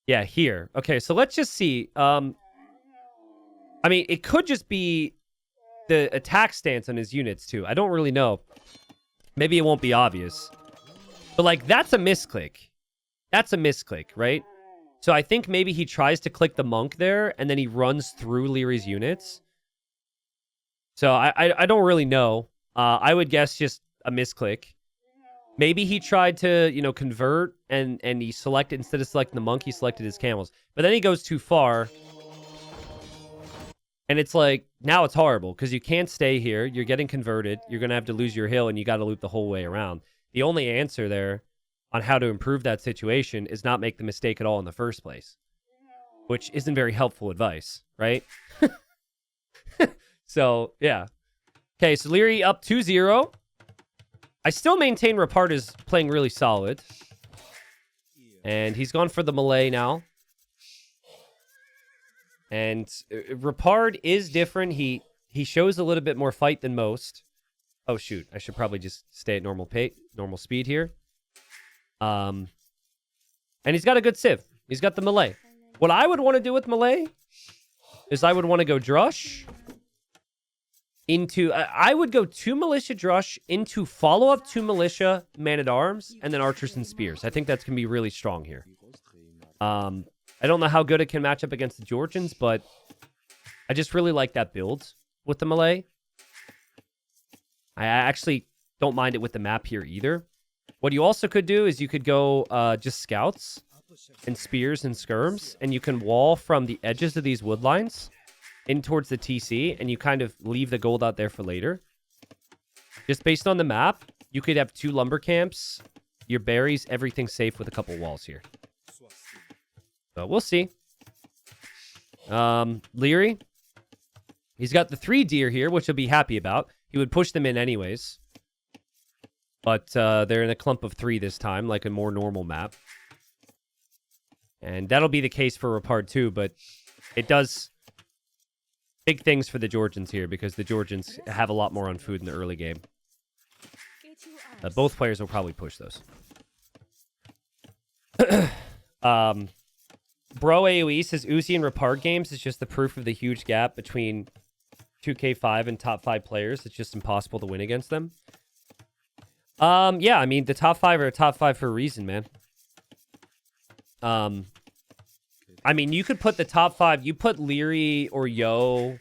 Yeah, here. Okay, so let's just see. I mean, it could just be the attack stance on his units too. I don't really know. Maybe it won't be obvious. But, like, that's a misclick. That's a misclick, right? So I think maybe he tries to click the monk there, and then he runs through Lierey's units. So I don't really know. I would guess just a misclick. Maybe he tried to, you know, convert, and he selected, instead of selecting the monk, he selected his camels. But then he goes too far. And it's like, now it's horrible, because you can't stay here. You're getting converted. You're going to have to lose your hill, and you got to loop the whole way around. The only answer there on how to improve that situation is not make the mistake at all in the first place, which isn't very helpful advice, right? So, yeah. Okay, so Liereyy up 2-0. I still maintain Repard is playing really solid. And he's gone for the melee now. And Repard is different. He shows a little bit more fight than most. Oh, shoot. I should probably just stay at normal speed here. And he's got a good civ. He's got the melee. What I would want to do with melee is I would want to go Drush into... I would go 2 Militia Drush into follow-up 2 Militia Man-at-Arms and then Archers and Spears. I think that's going to be really strong here. I don't know how good it can match up against the Georgians, but I just really like that build with the melee. I actually don't mind it with the map here either. What you also could do is you could go just scouts and spears and skirms, and you can wall from the edges of these wood lines in towards the TC, and you kind of leave the gold out there for later. Just based on the map, you could have 2 lumber camps, your berries, everything safe with a couple walls here. So we'll see. Liereyy, he's got the 3 deer here, which he'll be happy about. He would push them in anyways. But they're in a clump of 3 this time, like a more normal map. And that'll be the case for Repard too, but it does big things for the Georgians here, because the Georgians have a lot more on food in the early game. Both players will probably push those. Bro AoE says Uzi and Repard games is just the proof of the huge gap between 2K5 and top 5 players. It's just impossible to win against them. Yeah, I mean, the top 5 are top 5 for a reason, man. I mean, you could put the top 5, you put Liereyy or Yo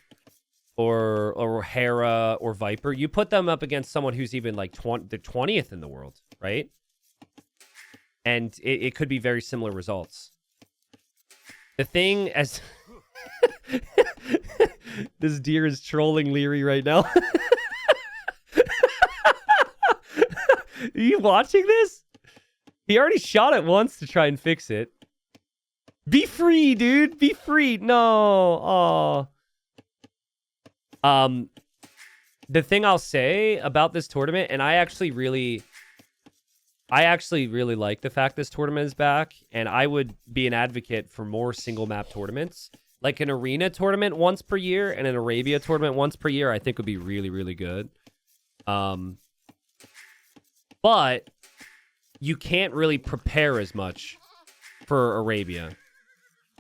or Hera or Viper, you put them up against someone who's even like the 20th in the world, right? And it could be very similar results. The thing as... This deer is trolling Liereyy right now. Are you watching this? He already shot it once to try and fix it. Be free, dude. Be free. No. Oh. The thing I'll say about this tournament, and I actually really like the fact this tournament is back, and I would be an advocate for more single map tournaments. Like an arena tournament once per year and an Arabia tournament once per year, I think would be really, really good. But you can't really prepare as much for Arabia,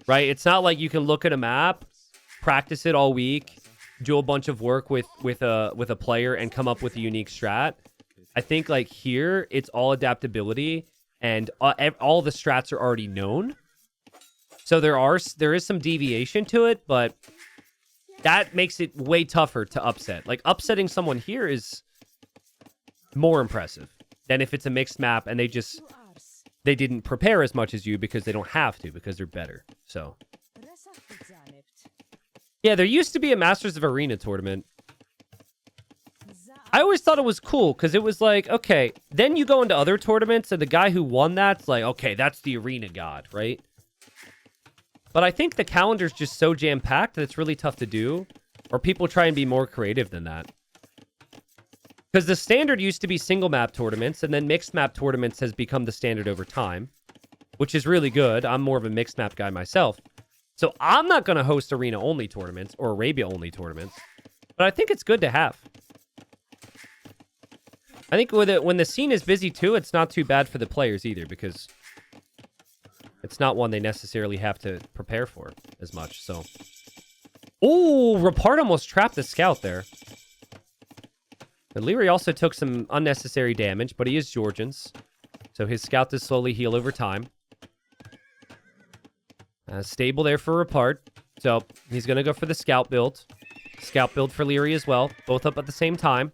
right? It's not like you can look at a map, practice it all week, do a bunch of work with a player and come up with a unique strat. I think like here, it's all adaptability, and all the strats are already known. So there is some deviation to it, but that makes it way tougher to upset. Like upsetting someone here is more impressive than if it's a mixed map and they didn't prepare as much as you because they don't have to, because they're better. So yeah, there used to be a Masters of Arena tournament. I always thought it was cool because it was like, okay, then you go into other tournaments and the guy who won that's like, okay, that's the arena god, right? But I think the calendar's just so jam-packed that it's really tough to do. Or people try and be more creative than that. Because the standard used to be single map tournaments, and then mixed map tournaments has become the standard over time, which is really good. I'm more of a mixed map guy myself. So I'm not going to host arena-only tournaments or Arabia-only tournaments, but I think it's good to have. I think with it, when the scene is busy too, it's not too bad for the players either, because it's not one they necessarily have to prepare for as much. So, oh, Repard almost trapped the scout there. But Liereyy also took some unnecessary damage, but he is Georgians, so his scout does slowly heal over time. Stable there for Repard, so he's going to go for the scout build. Scout build for Liereyy as well, both up at the same time.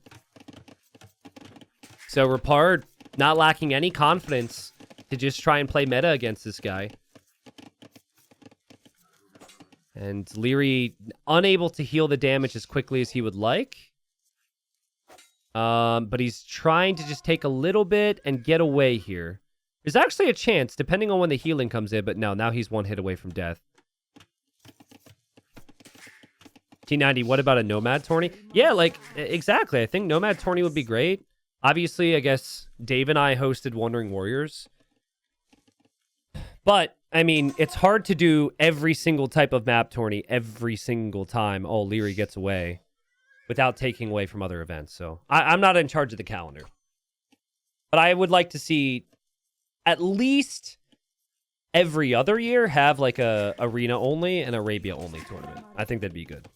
So Repard not lacking any confidence to just try and play meta against this guy. And Liereyy unable to heal the damage as quickly as he would like. But he's trying to just take a little bit and get away here. There's actually a chance, depending on when the healing comes in, but no, now he's one hit away from death. T90, what about a Nomad tourney? Yeah, like, exactly. I think Nomad tourney would be great. Obviously, I guess Dave and I hosted Wandering Warriors. But, I mean, it's hard to do every single type of map tourney every single time. Oh, Liereyy gets away without taking away from other events. So, I'm not in charge of the calendar. But I would like to see at least every other year have like a arena only and Arabia only tournament. I think that'd be good.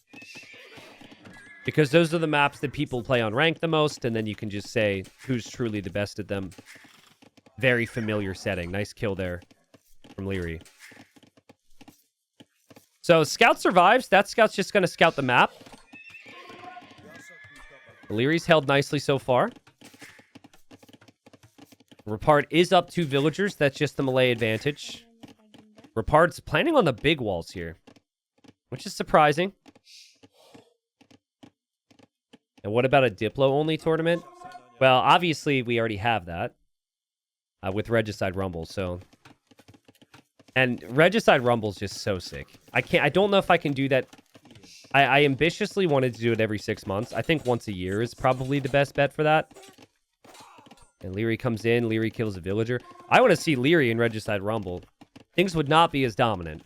Because those are the maps that people play on rank the most, and then you can just say who's truly the best at them. Very familiar setting. Nice kill there from Liereyy. So scout survives. That scout's just going to scout the map. Lierey's held nicely so far. Repard is up 2 villagers. That's just the melee advantage. Repard's planning on the big walls here, which is surprising. And what about a Diplo-only tournament? Well, obviously, we already have that with Regicide Rumble, so... And Regicide Rumble's just so sick. I don't know if I can do that. I ambitiously wanted to do it every 6 months. I think once a year is probably the best bet for that. And Liereyy comes in. Liereyy kills a villager. I want to see Liereyy in Regicide Rumble. Things would not be as dominant.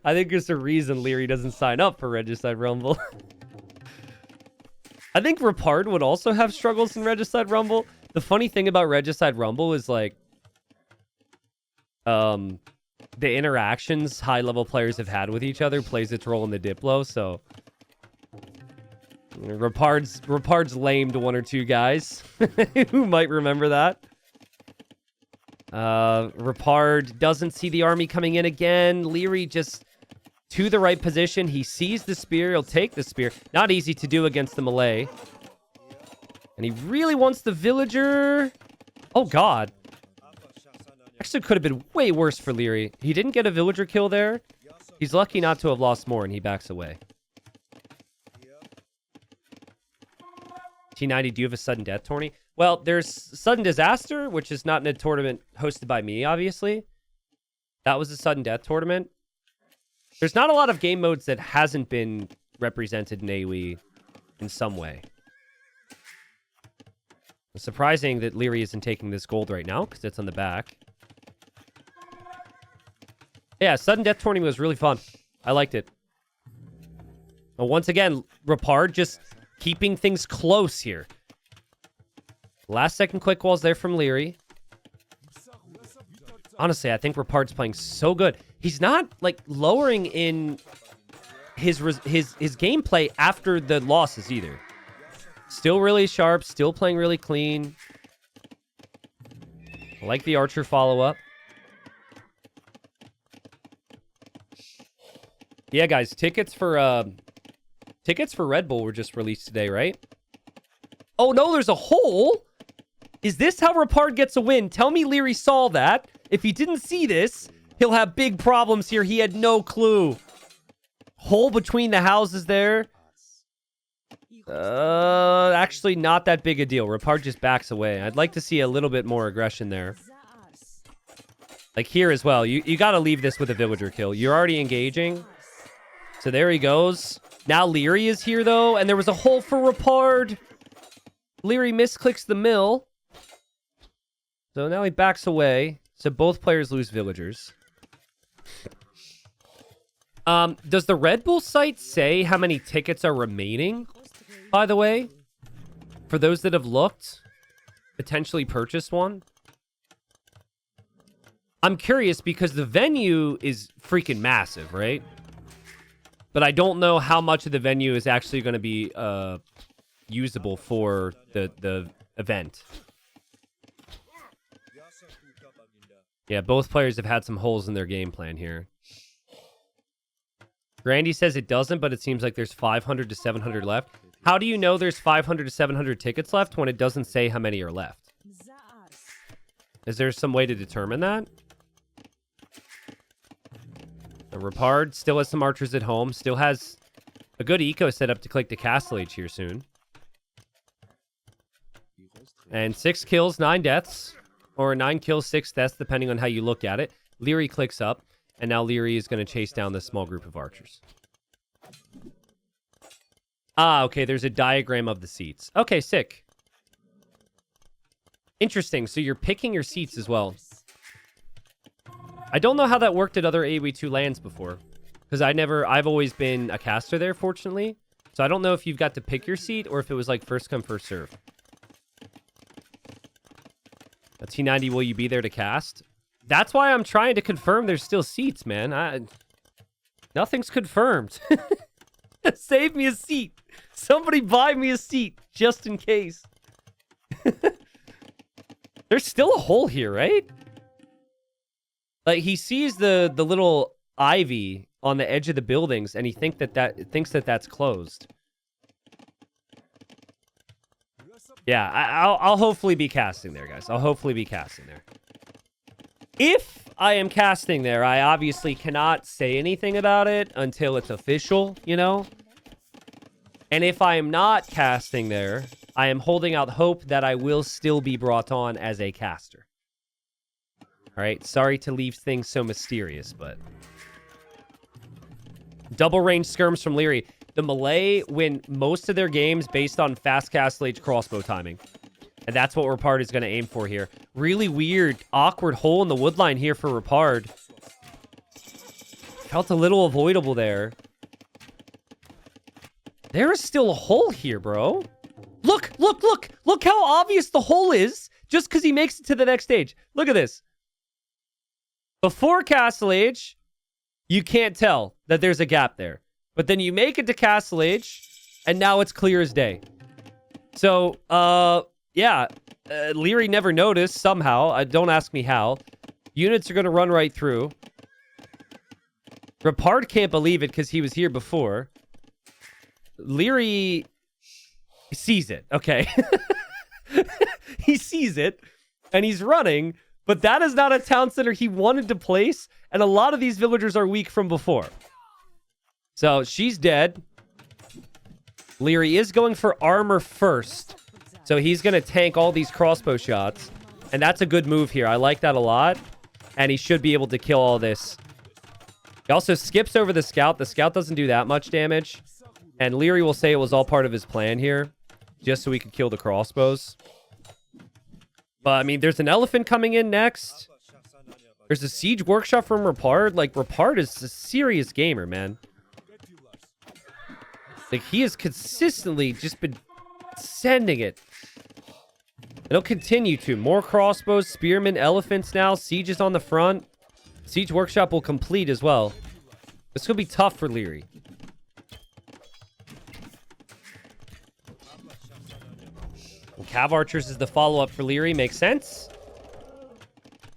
I think there's a reason Liereyy doesn't sign up for Regicide Rumble. I think Repard would also have struggles in Regicide Rumble. The funny thing about Regicide Rumble is like... the interactions high-level players have had with each other plays its role in the Diplo, so... Repard's lamed 1 or 2 guys who might remember that. Repard doesn't see the army coming in again. Liereyy just to the right position. He sees the spear. He'll take the spear. Not easy to do against the melee. And he really wants the villager. Oh, God. Actually, could have been way worse for Liereyy. He didn't get a villager kill there. He's lucky not to have lost more, and he backs away. T90, do you have a sudden death tourney? Well, there's Sudden Disaster, which is not in a tournament hosted by me, obviously. That was a sudden death tournament. There's not a lot of game modes that hasn't been represented in AoE in some way. It's surprising that Liereyy isn't taking this gold right now, because it's on the back. Yeah, sudden death tourney was really fun. I liked it. But once again, Repard just... keeping things close here. Last second quick walls there from Liereyy. Honestly, I think Repard's playing so good. He's not, like, lowering in his gameplay after the losses either. Still really sharp, still playing really clean. I like the Archer follow-up. Yeah, guys, tickets for Red Bull were just released today, right? Oh, no, there's a hole? Is this how Repard gets a win? Tell me Liereyy saw that. If he didn't see this, he'll have big problems here. He had no clue. Hole between the houses there. Actually, not that big a deal. Repard just backs away. I'd like to see a little bit more aggression there. Like here as well. You got to leave this with a villager kill. You're already engaging. So there he goes. Now Liereyy is here, though, and there was a hole for Repard. Liereyy misclicks the mill. So now he backs away. So both players lose villagers. Does the Red Bull site say how many tickets are remaining, by the way? For those that have looked, potentially purchase one? I'm curious because the venue is freaking massive, right? But I don't know how much of the venue is actually going to be usable for the event. Yeah, both players have had some holes in their game plan here. Grandy says it doesn't, but it seems like there's 500 to 700 left. How do you know there's 500 to 700 tickets left when it doesn't say how many are left? Is there some way to determine that? The Repard still has some archers at home. Still has a good eco set up to click the Castle Age here soon. And 6 kills, 9 deaths. Or 9 kills, 6 deaths, depending on how you look at it. Liereyy clicks up. And now Liereyy is going to chase down this small group of archers. Ah, okay, there's a diagram of the seats. Okay, sick. Interesting, so you're picking your seats as well. I don't know how that worked at other AoE2 lands before. Because I've always been a caster there, fortunately. So I don't know if you've got to pick your seat or if it was like first come, first serve. A T90, will you be there to cast? That's why I'm trying to confirm there's still seats, man. Nothing's confirmed. Save me a seat. Somebody buy me a seat, just in case. There's still a hole here, right? Like, he sees the little ivy on the edge of the buildings, and he thinks that that's closed. Yeah, I'll hopefully be casting there, guys. I'll hopefully be casting there. If I am casting there, I obviously cannot say anything about it until it's official, you know? And if I am not casting there, I am holding out hope that I will still be brought on as a caster. All right, sorry to leave things so mysterious, but... Double range skirms from Liereyy. The Malay win most of their games based on fast Castle Age crossbow timing. And that's what Repard is going to aim for here. Really weird, awkward hole in the woodline here for Repard. Felt a little avoidable there. There is still a hole here, bro. Look, look, look. Look how obvious the hole is just because he makes it to the next stage. Look at this. Before Castle Age, you can't tell that there's a gap there. But then you make it to Castle Age, and now it's clear as day. So, yeah, Liereyy never noticed somehow. Don't ask me how. Units are going to run right through. Repard can't believe it because he was here before. Liereyy sees it. Okay. He sees it, and he's running, but that is not a town center he wanted to place, and a lot of these villagers are weak from before. So, she's dead. Liereyy is going for armor first. So he's going to tank all these crossbow shots. And that's a good move here. I like that a lot. And he should be able to kill all this. He also skips over the scout. The scout doesn't do that much damage. And Liereyy will say it was all part of his plan here. Just so he could kill the crossbows. But, I mean, there's an elephant coming in next. There's a siege workshop from Repard. Like, Repard is a serious gamer, man. Like, he has consistently just been sending it. It'll continue to. More crossbows, spearmen, elephants now. Siege is on the front. Siege workshop will complete as well. This will be tough for Liereyy. And Cav Archers is the follow-up for Liereyy. Makes sense.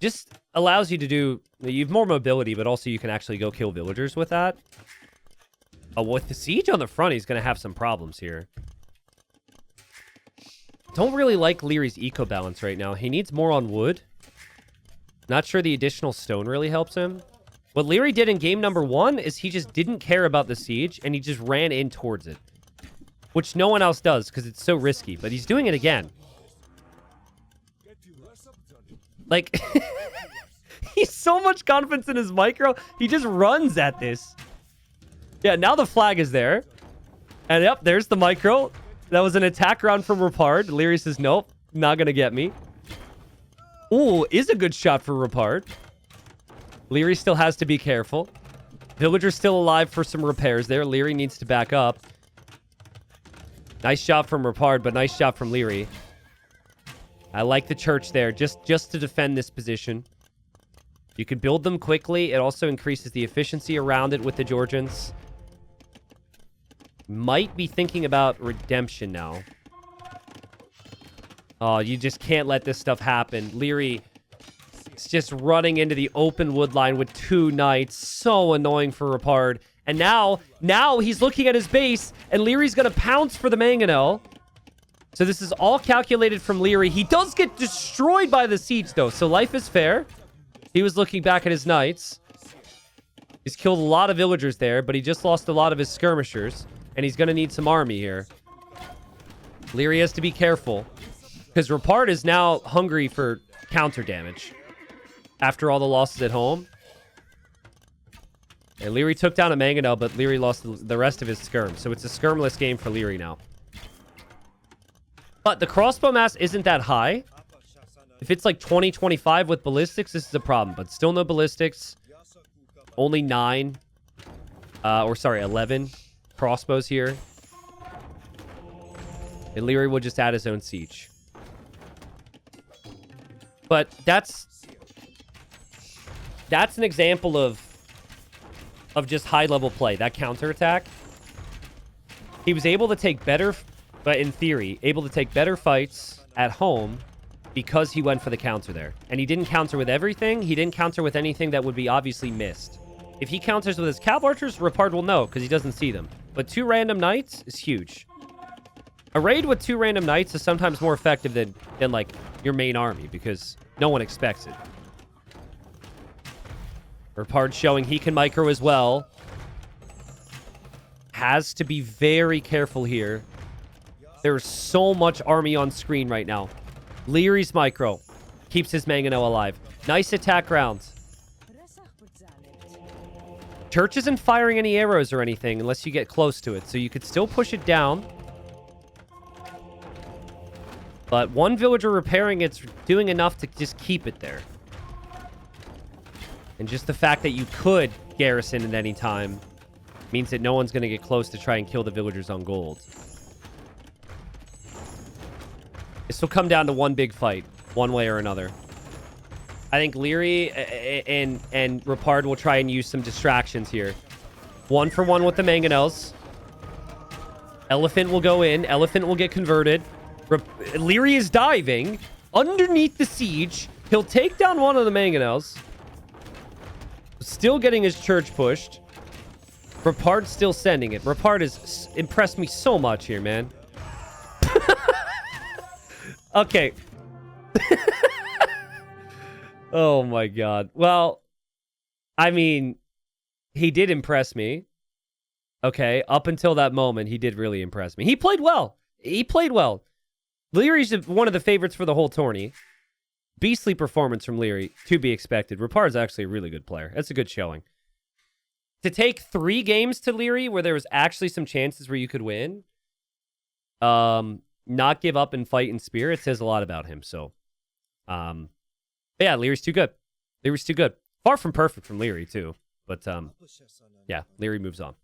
Just allows you to do... You have more mobility, but also you can actually go kill villagers with that. Oh, with the siege on the front, he's going to have some problems here. Don't really like Lierey's eco balance right now. He needs more on wood. Not sure the additional stone really helps him. What Liereyy did in game number 1 is he just didn't care about the siege, and he just ran in towards it. Which no one else does, because it's so risky. But he's doing it again. Like, he's so much confidence in his micro, he just runs at this. Yeah, now the flag is there. And yep, there's the micro. That was an attack round from Repard. Liereyy says, nope, not going to get me. Ooh, is a good shot for Repard. Liereyy still has to be careful. Villager's still alive for some repairs there. Liereyy needs to back up. Nice shot from Repard, but nice shot from Liereyy. I like the church there, just to defend this position. You can build them quickly. It also increases the efficiency around it with the Georgians. Might be thinking about redemption now. Oh, you just can't let this stuff happen. Liereyy is just running into the open wood line with 2 knights. So annoying for Repard. And now he's looking at his base, and Lierey's going to pounce for the mangonel. So this is all calculated from Liereyy. He does get destroyed by the siege, though, so life is fair. He was looking back at his knights. He's killed a lot of villagers there, but he just lost a lot of his skirmishers, and he's going to need some army here. Liereyy has to be careful, because Repard is now hungry for counter damage after all the losses at home. And Liereyy took down a mangonel, but Liereyy lost the rest of his skirm. So it's a skirmless game for Liereyy now. But the crossbow mass isn't that high. If it's like 20, 25 with ballistics, this is a problem. But still no ballistics. Only 9. 11 crossbows here. And Liereyy will just add his own siege. But that's an example of just high-level play. That counterattack. He was able to take better, but in theory, able to take better fights at home because he went for the counter there. And he didn't counter with everything. He didn't counter with anything that would be obviously missed. If he counters with his cav archers, Repard will know because he doesn't see them. But 2 random knights is huge. A raid with 2 random knights is sometimes more effective than like your main army because no one expects it. Repard showing he can micro as well. Has to be very careful here. There's so much army on screen right now. Lierey's micro keeps his mangonel alive. Nice attack round. Church isn't firing any arrows or anything unless you get close to it, so you could still push it down. But 1 villager repairing it's doing enough to just keep it there. And just the fact that you could garrison at any time means that no one's going to get close to try and kill the villagers on gold. This will come down to one big fight, one way or another. I think Liereyy and Repard will try and use some distractions here. 1 for 1 with the mangonels. Elephant will go in. Elephant will get converted. Liereyy is diving underneath the siege. He'll take down one of the mangonels. Still getting his church pushed. Repard's still sending it. Repard has impressed me so much here, man. Okay. Oh my god. Well, I mean, he did impress me. Okay, up until that moment, he did really impress me. He played well. He played well. Lierey's one of the favorites for the whole tourney. Beastly performance from Liereyy, to be expected. Repard's actually a really good player. That's a good showing. To take 3 games to Liereyy where there was actually some chances where you could win, not give up and fight in spirit says a lot about him. So, yeah, Lierey's too good. Lierey's too good. Far from perfect from Liereyy, too. But, yeah, Liereyy moves on.